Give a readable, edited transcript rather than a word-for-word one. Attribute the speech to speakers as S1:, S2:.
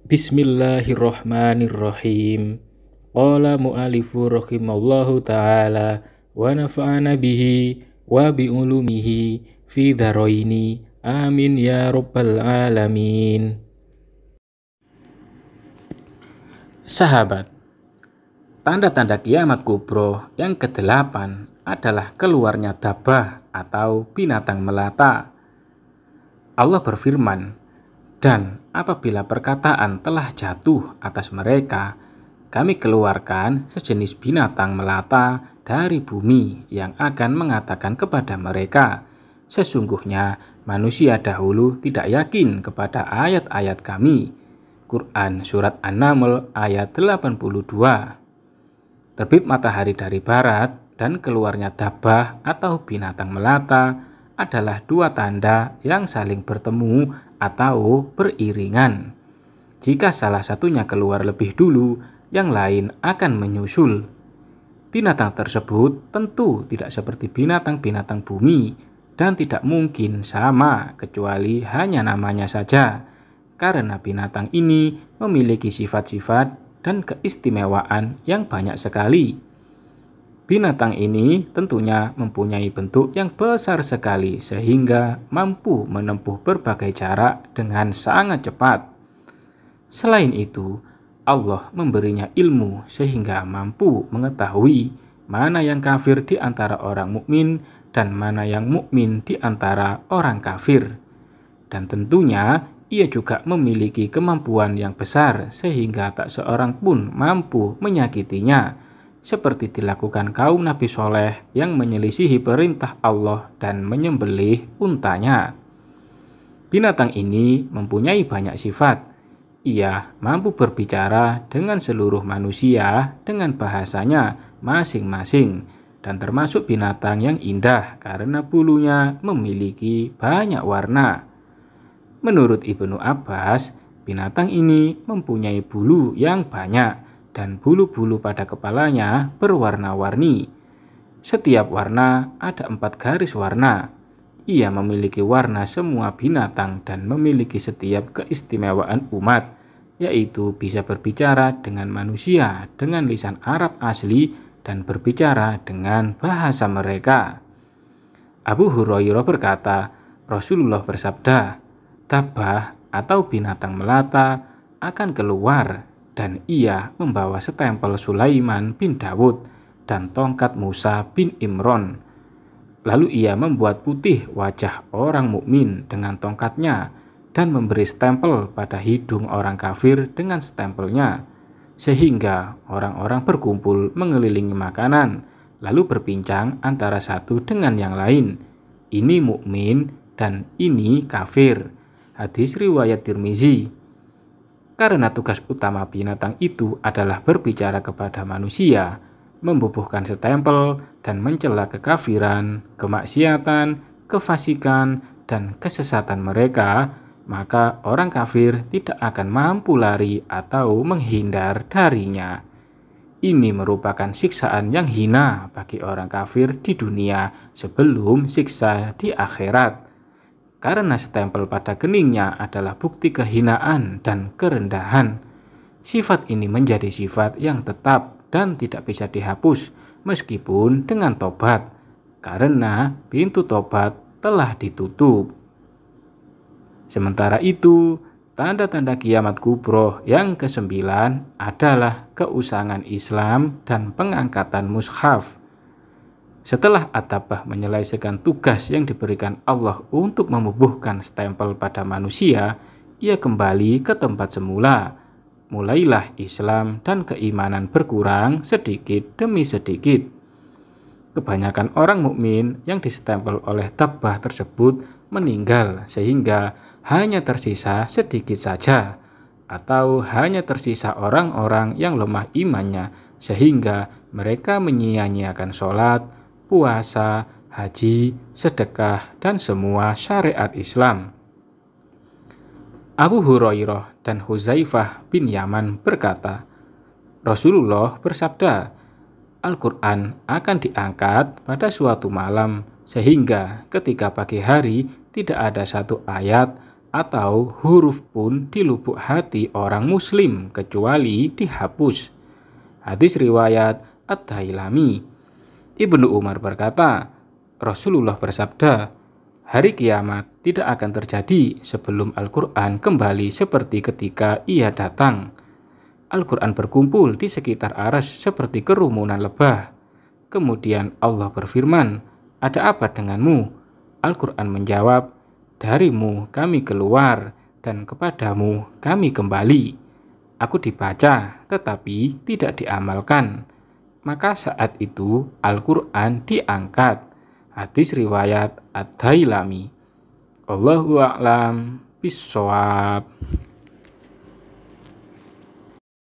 S1: Bismillahirrahmanirrahim. Qala mu'alifu rahimallahu ta'ala wa nafa'ana bihi wa bi'ulumihi fi dharaini. Amin ya rabbal alamin. Sahabat, tanda-tanda kiamat kubro yang ke-8 adalah keluarnya dabah atau binatang melata. Allah berfirman, "Dan apabila perkataan telah jatuh atas mereka, kami keluarkan sejenis binatang melata dari bumi yang akan mengatakan kepada mereka, sesungguhnya manusia dahulu tidak yakin kepada ayat-ayat kami." Quran Surat An-Naml ayat 82. Terbit matahari dari barat dan keluarnya dabah atau binatang melata adalah dua tanda yang saling bertemu atau beriringan. Jika salah satunya keluar lebih dulu, yang lain akan menyusul. Binatang tersebut tentu tidak seperti binatang-binatang bumi dan tidak mungkin sama kecuali hanya namanya saja, karena binatang ini memiliki sifat-sifat dan keistimewaan yang banyak sekali. Binatang ini tentunya mempunyai bentuk yang besar sekali sehingga mampu menempuh berbagai jarak dengan sangat cepat. Selain itu, Allah memberinya ilmu sehingga mampu mengetahui mana yang kafir di antara orang mukmin dan mana yang mukmin di antara orang kafir. Dan tentunya ia juga memiliki kemampuan yang besar sehingga tak seorang pun mampu menyakitinya, seperti dilakukan kaum Nabi Soleh yang menyelisihi perintah Allah dan menyembelih untanya. Binatang ini mempunyai banyak sifat. Ia mampu berbicara dengan seluruh manusia dengan bahasanya masing-masing, dan termasuk binatang yang indah karena bulunya memiliki banyak warna. Menurut Ibnu Abbas, binatang ini mempunyai bulu yang banyak dan bulu-bulu pada kepalanya berwarna-warni. Setiap warna ada 4 garis warna. Ia memiliki warna semua binatang dan memiliki setiap keistimewaan umat, yaitu bisa berbicara dengan manusia dengan lisan Arab asli dan berbicara dengan bahasa mereka. Abu Hurairah berkata, Rasulullah bersabda, "Dabah atau binatang melata akan keluar dan ia membawa stempel Sulaiman bin Dawud dan tongkat Musa bin Imron. Lalu ia membuat putih wajah orang mukmin dengan tongkatnya dan memberi stempel pada hidung orang kafir dengan stempelnya, sehingga orang-orang berkumpul mengelilingi makanan lalu berbincang antara satu dengan yang lain, ini mukmin dan ini kafir." Hadis riwayat Tirmizi. Karena tugas utama binatang itu adalah berbicara kepada manusia, membubuhkan stempel dan mencela kekafiran, kemaksiatan, kefasikan, dan kesesatan mereka, maka orang kafir tidak akan mampu lari atau menghindar darinya. Ini merupakan siksaan yang hina bagi orang kafir di dunia sebelum siksa di akhirat. Karena stempel pada keningnya adalah bukti kehinaan dan kerendahan. Sifat ini menjadi sifat yang tetap dan tidak bisa dihapus meskipun dengan tobat, karena pintu tobat telah ditutup. Sementara itu, tanda-tanda kiamat kubro yang ke-9 adalah keusangan Islam dan pengangkatan mushaf. Setelah At-Tabah menyelesaikan tugas yang diberikan Allah untuk membubuhkan stempel pada manusia, ia kembali ke tempat semula. Mulailah Islam dan keimanan berkurang sedikit demi sedikit. Kebanyakan orang mukmin yang distempel oleh Tabah tersebut meninggal sehingga hanya tersisa sedikit saja, atau hanya tersisa orang-orang yang lemah imannya sehingga mereka menyia-nyiakan sholat, puasa, haji, sedekah, dan semua syariat Islam. Abu Hurairah dan Huzaifah bin Yaman berkata, Rasulullah bersabda, Al-Quran akan diangkat pada suatu malam sehingga ketika pagi hari tidak ada satu ayat atau huruf pun di lubuk hati orang muslim kecuali dihapus. Hadis riwayat Ad-Dailami. Ibnu Umar berkata, Rasulullah bersabda, hari kiamat tidak akan terjadi sebelum Al-Quran kembali seperti ketika ia datang. Al-Quran berkumpul di sekitar arsy seperti kerumunan lebah. Kemudian Allah berfirman, ada apa denganmu? Al-Quran menjawab, darimu kami keluar dan kepadamu kami kembali. Aku dibaca tetapi tidak diamalkan. Maka saat itu Al-Quran diangkat. Hadis riwayat Ad-Dailami. Allahu a'lam bishawab.